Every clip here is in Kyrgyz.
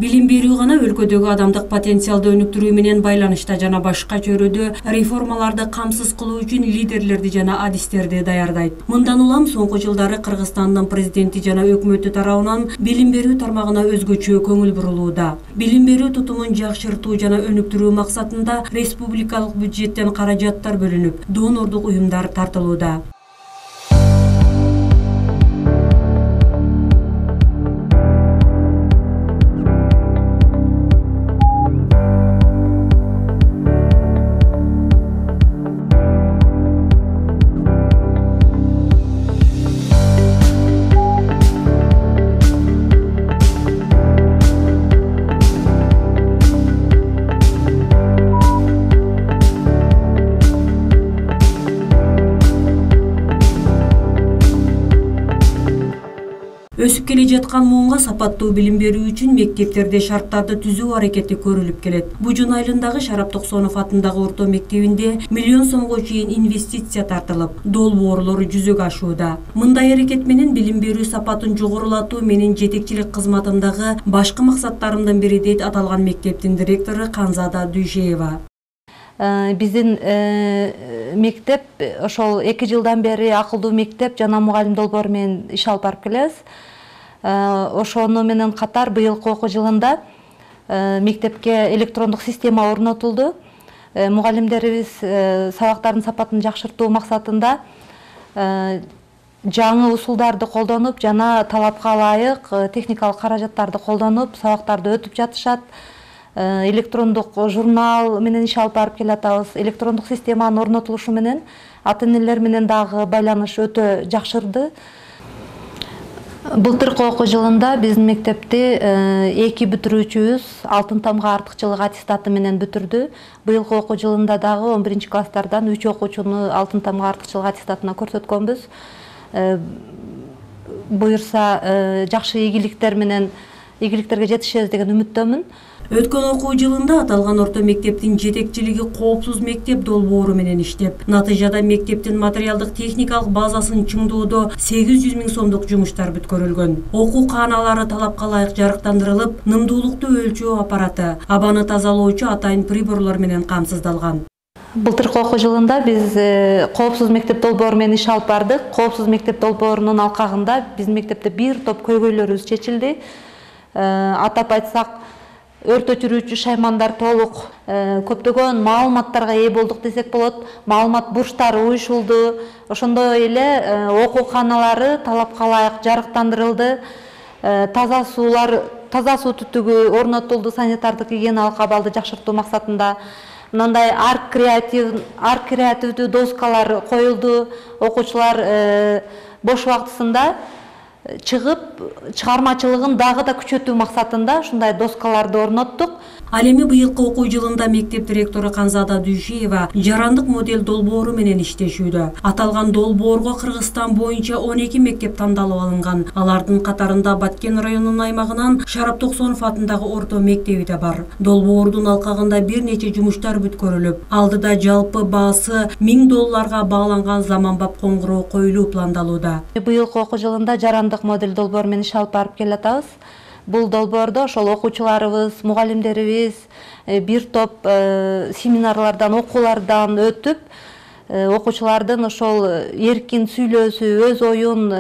Билим берүү гана өлкөдөгү адамдык потенциалды өнүктүрүү менен байланышта жана башка чөйрөдө реформаларды камсыз кылуу үчүн лидерлерди жана адистерди даярдайт. Мындан улам соңку жылдары Кыргызстандын президенти жана өкмөтү тарабынан билим берүү тармагына өзгөчө көңүл бурулууда. Билим берүү тутумун жакшыртуу жана өнүктүрүү максатында республикалык бюджеттен каражаттар бөлүнүп, донордук уюмдар тартылууда. Өсүп келе жаткан муунга сапаттуу билим берүү үчүн мектептерде шарттарды түзүү аракети көрүлүп келет. Бужун айылындагы Шарап Токсонов атындагы орто мектебинде миллион сомго чейин инвестиция тартылып, долбоорлор жүзөгө ашууда. Мындай аракет менен билим берүү сапатын жогорулатуу менин жетекчилик кызматымдагы башкы максаттарымдын бири дейт аталган мектептин директору Канзада Дүйшеева. Биздин мектеп ошол 2 жылдан бери акылдуу мектеп жана мугалим долбоору менен иш алып барып келебиз. Ошону менен катар быйылкы окуу жылында мектепке электрондук система орнотулду. Мугалимдерибиз сабактардын сапатын жакшыртуу максатында жаңы усулдарды колдонуп жана талапка ылайык техникалык каражаттарды колдонуп сабактарды өтүп жатышат. Электрондук журнал менен иш алып барып келатабыз. Электрондук системанын орнотулушу менен ата энелер менен дагы байланыш өтө жакшырды. Былтыркы окуу жылында биздин мектепти 2 бүтүрүүчүбүз алтын тамга артыкчылык аттестаты менен бүтүрдү. Быйылкы окуу жылында дагы 11-класстардан 3 окуучуну алтын тамга артыкчылык аттестатына көрсөткөнбүз. Буюрса жакшы ийгиликтерге жетишебиз деген үмүттөмүн. Өткөн окуу жылында аталган орто мектептин жетекчилиги коопсуз мектеп долбоору менен иштеп, натыйжада мектептин материалдык техникалык базасын чыңдоодо 800 000 сомдук жумуштар бүткөрүлгөн. Окуу кааналары талапка ылайык жарыктандырылып, нымдуулукту өлчөө аппараты, абаны тазалоочу атайын приборлор менен камсыздалган. Былтыркы окуу жылында биз коопсуз мектеп долбоору менен иш алып бардык. Коопсуз мектеп долбоорунун алкагында биздин мектепте бир топ көйгөйлөрүбүз чечилди. Атап айтсак, өрт өчүрүүчү шаймандар толук, көптөгөн маалыматтарга ээ болдук десек болот. Маалымат бурчтары уюшулду. Ошондой эле окуу кааналары талапка ылайык жарыктандырылды. Таза суу түтүгү орнотулду санитардык гигиеналык абалды жакшыртуу максатында. Мындай арт креативдүү доскалар коюлду. Окуучулар бош убактысында чыгып чыгармачылыгын дагы да күчөтүү максатында ушундай доскаларды орноттук. Ал эми быйылкы окуу жылында мектеп директору Канзада Дүйшеева жарандык модель долбоору менен иштешүүдө. Аталган долбоорго Кыргызстан боюнча 12 мектеп тандалып алынган. Алардын катарында Баткен районунун аймагынан Шарап Токсонов атындагы орто мектеби да бар. Долбоордун алкагында бир нече жумуштар бүткөрүлүп, алдыда жалпы баасы $1000 багланган заманбап коңгуроо коюлуу пландалууда. Быйылкы окуу жылында жарандык модель долбоору менен иш алып барып келатабыз. Бул долбоордо ошол окуучуларыбыз, мугалимдерибиз бир топ семинарлардан, окуулардан өтүп, окуучулардын ошол эркин сүйлөөсү, өз оюн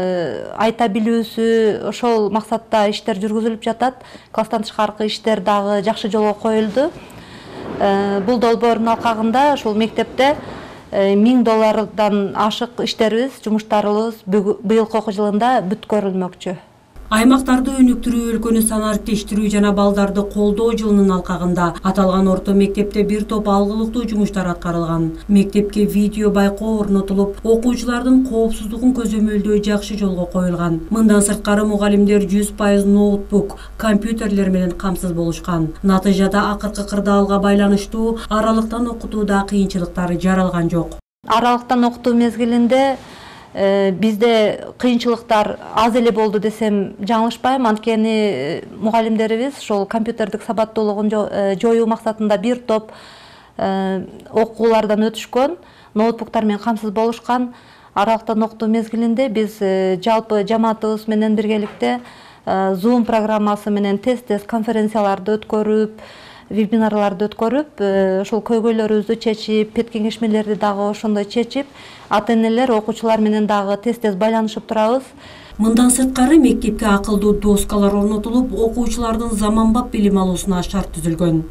айта билүүсү, ошол максатта иштер жүргүзүлүп жатат. Класстан тышкаркы иштер дагы жакшы жолго коюлду. Бул долбоордун алкагында ошол мектепте $1000 ашык иштерибиз, жумуштарыбыз быйылкы окуу жылында бүткөрүлмөкчү. Аймактарды өнүктүрүү, өлкөнү санариптештирүү жана балдарды колдоо жылынын алкагында аталган орто мектепте бир топ алгылыктуу жумуштар аткарылган. Мектепке видео байкоо орнотулуп, окуучулардын коопсуздугун көзөмөлдөө жакшы жолго коюлган. Мындан сырткары мугалимдер 100% ноутбук, компьютерлер менен камсыз болушкан. Натыйжада акыркы кырдаалга байланыштуу аралыктан окутууда кыйынчылыктар жаралган жок. Аралыктан окутуу мезгилинде бизде кыйынчылыктар аз эле болду десем жаңылышпайм. Анткени мугалимдерибиз ошол компьютердик сабаттуулугун жоюу максатында бир топ окуулардан өтүшкөн, ноутбуктар менен камсыз болушкан. Аралыктан окутуу мезгилинде биз жалпы жамаатыбыз менен биргеликте Zoom программасы менен тест конференцияларды өткөрүп, вебинарларды өткөрүп, ошол көйгөйлөрүбүздү чечип, пет кеңешмелерди дагы ошондой чечип, ата-энелер, окуучулар менен дагы тез байланышып турабыз. Мындан сырткары мектепке акылдуу доскалар орнотулуп, окуучулардын заманбап билим алуусуна шарт түзүлгөн.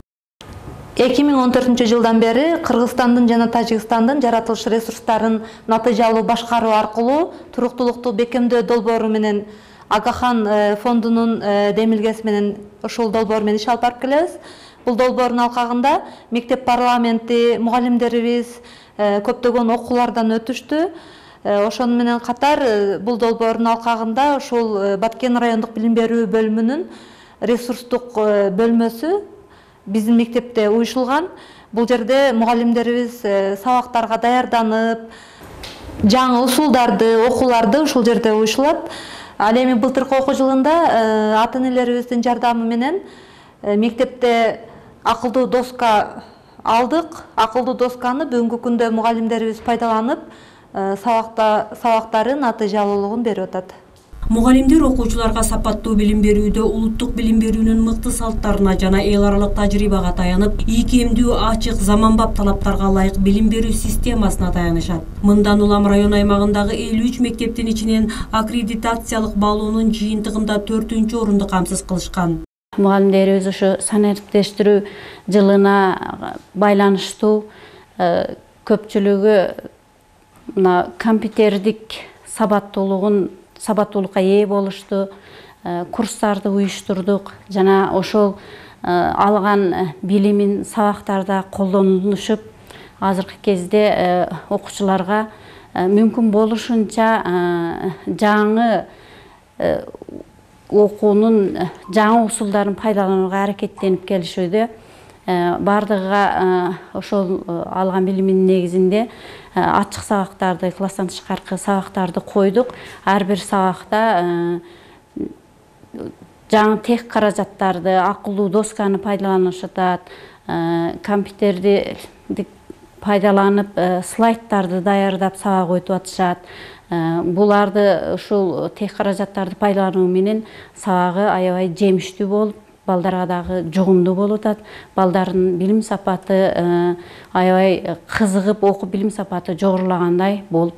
2014 жылдан бери Кыргызстандын жана Тажикстандын жаратылыш ресурстарын натыйжалуу башкаруу аркылуу туруктуулукту бекемдөө долбоору менен Агахан фондунун демилгеси менен ушул долбоор менен иш алып барып келебиз. Бул долбоордун алкагында мектеп парламенти, мугалимдерибиз көптөгөн окуулардан өтүштү. Ошону менен катар бул долбоордун алкагында ушул Баткен райондук билим берүү бөлүмүнүн ресурстук бөлмөсү биздин мектепте уюшулган. Бул жерде мугалимдерибиз сабактарга даярданып, жаңы усулдарды, окууларды ушул жерде уюшулат. Ал эми былтыркы окуу жылында ата-энелерибиздин жардамы менен мектепте акылдуу доска алдык. Акылдуу досканы бүгүнкү күндө мугалимдерибиз пайдаланып, сабактарын натыйжалуулугун берип атат. Мугалимдер окуучуларга сапаттуу билим берүүдө улуттук билим берүүнүн мыкты салттарына жана эл аралык тажрыйбага таянып, ийкемдүү, ачык, заманбап талаптарга ылайык билим берүү системасына таянышат. Мындан улам район аймагындагы 53 мектептин ичинен аккредитациялык баалоонун жыйынтыгында 4-орунду камсыз кылышкан. Мугалимдерибиз ушу санариктештирүү жылына байланыштуу көпчүлүгү компьютердик сабаттуулукка ээ болушту, курстарды уюштурдук жана ошол алган билимин сабактарда колдонушуп, азыркы кезде окуучуларга мүмкүн болушунча жаңы окуунун жаңы усулдарын пайдаланууга аракеттенип келишүүдө. Бардыгыга ошол алган билимдин негизинде ачык сабактарды, класстан тышкаркы сабактарды койдук. Ар бир сабакта жаңы тех каражаттарды, акылдуу досканы пайдаланышат, компьютерди пайдаланып, слайдтарды даярдап сабак өтүп атышат. Буларды ушул тех каражаттарды пайдалануу менен сабагы аябай жемиштүү болуп, балдарга дагы жугумдуу болуп атат. Балдардын билим сапаты аябай кызыгып, окуп билим сапаты жогорулагандай болуп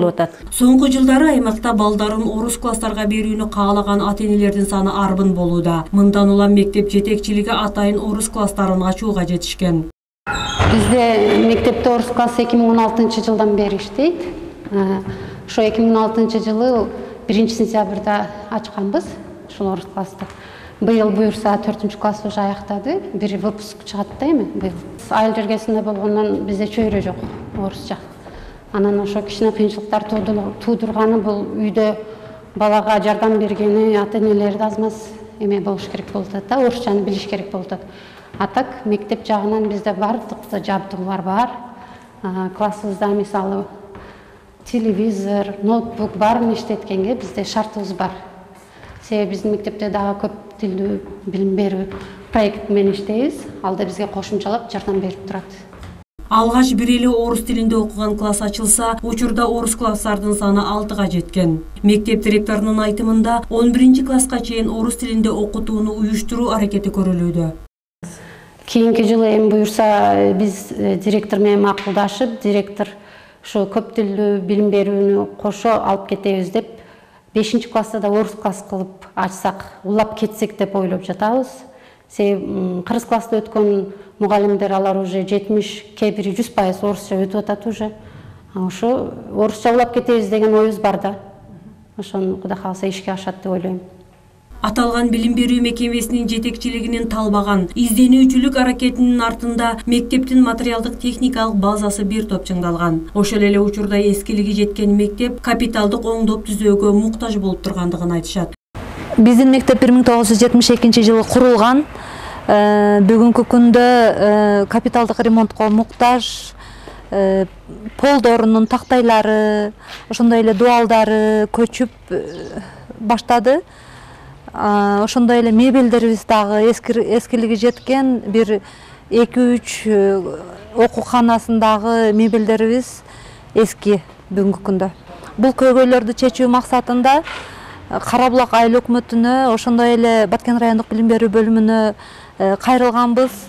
атат. Соңку жылдары аймакта балдарын орус класстарга берүүнү каалаган ата-энелердин саны арбын болууда. Мындан улам мектеп жетекчилиги атайын орус класстарын ачууга жетишкен. Бизде мектепте орус классы 2016 жылдан бери иштейт. Ошо 2016 жылы 1-сентябрда ачканбыз ушул орус классты. Быйыл буюрса 4-класс уже аяктады. Бир выпуск чыгат да эми быйыл. Айыл жергесинде болгондон бизде чөйрө жок орусча. Анан ошо кичине кыйынчылыктар туудурганы бул үйдө балага жардам бергени ата-энелерди аз маз эме болуш керек болуп атат да, орусчаны билиш керек болуп атат. А так мектеп жагынан бизде бардык жабдуулар бар. Классыбызда мисалы телевизор, ноутбук баарын иштеткенге бизде шартыбыз бар. Себеби биздин мектепте дагы көп тилдүү билим берүү проект менен иштейбиз. Алда бизге кошумчалап жардам берип турат. Алгач бир эле орус тилинде окуган класс ачылса, учурда орус класстардын саны 6га жеткен. Мектеп директорунун айтымында 11-класска чейин орус тилинде окутууну уюштуруу аракети көрүлүүдө. Кийинки жылы эми буюрса биз директор менен макулдашып, директор ушу көп тилдүү билим берүүнү кошо алып кетебиз деп 5-класста да орус класс кылып ачсак, улап кетсек деп ойлоп жатабыз. Себеби кыргыз класста өткөн мугалимдер алар уже 70, кээ бири 100% орусча өтүп атат уже. Ошо орусча улап кетебиз деген оюбуз бар да. Ошону Кудай кааласа ишке ашат деп ойлойм. Аталган билим берүү мекемесинин жетекчилигинин талбаган, изденүүчүлүк аракетинин артында мектептин материалдык техникалык базасы бир топ чыңдалган. Ошол эле учурда эскилиги жеткен мектеп капиталдык оңдоп түзөөгө муктаж болуп тургандыгын айтышат. Биздин мектеп 1972 жылы курулган. Бүгүнкү күндө капиталдык ремонтко муктаж, полдорунун тактайлары, ошондой эле дуалдары көчүп баштады. Ошондой эле мебелдерибиз дагы эскилиги жеткен, бир 2-3 окууканасындагы мебелдерибиз эски бүгүнкү күндө. Бул көйгөйлөрдү чечүү максатында Кара Булак айыл өкмөтүнө, ошондой эле Баткен райондук билим берүү бөлүмүнө кайрылганбыз.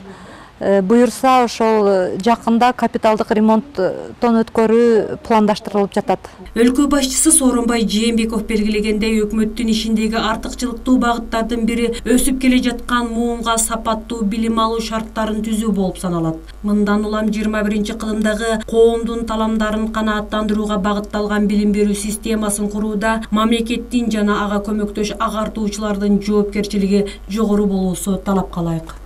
Буюрса ошол жакында капиталдык ремонттон өткөрүү пландаштырылып жатат. Өлкө башчысы Сооронбай Жээнбеков белгилегендей, өкмөттүн ишиндеги артыкчылыктуу багыттардын бири өсүп келе жаткан муунга сапаттуу билим алуу шарттарын түзүү болуп саналат. Мындан улам 21-кылымдагы коомдун таламдарын канааттандырууга багытталган билим берүү системасын курууда мамлекеттин жана ага көмөктөш агартуучулардын жоопкерчилиги жогору болуусу талапка ылайык.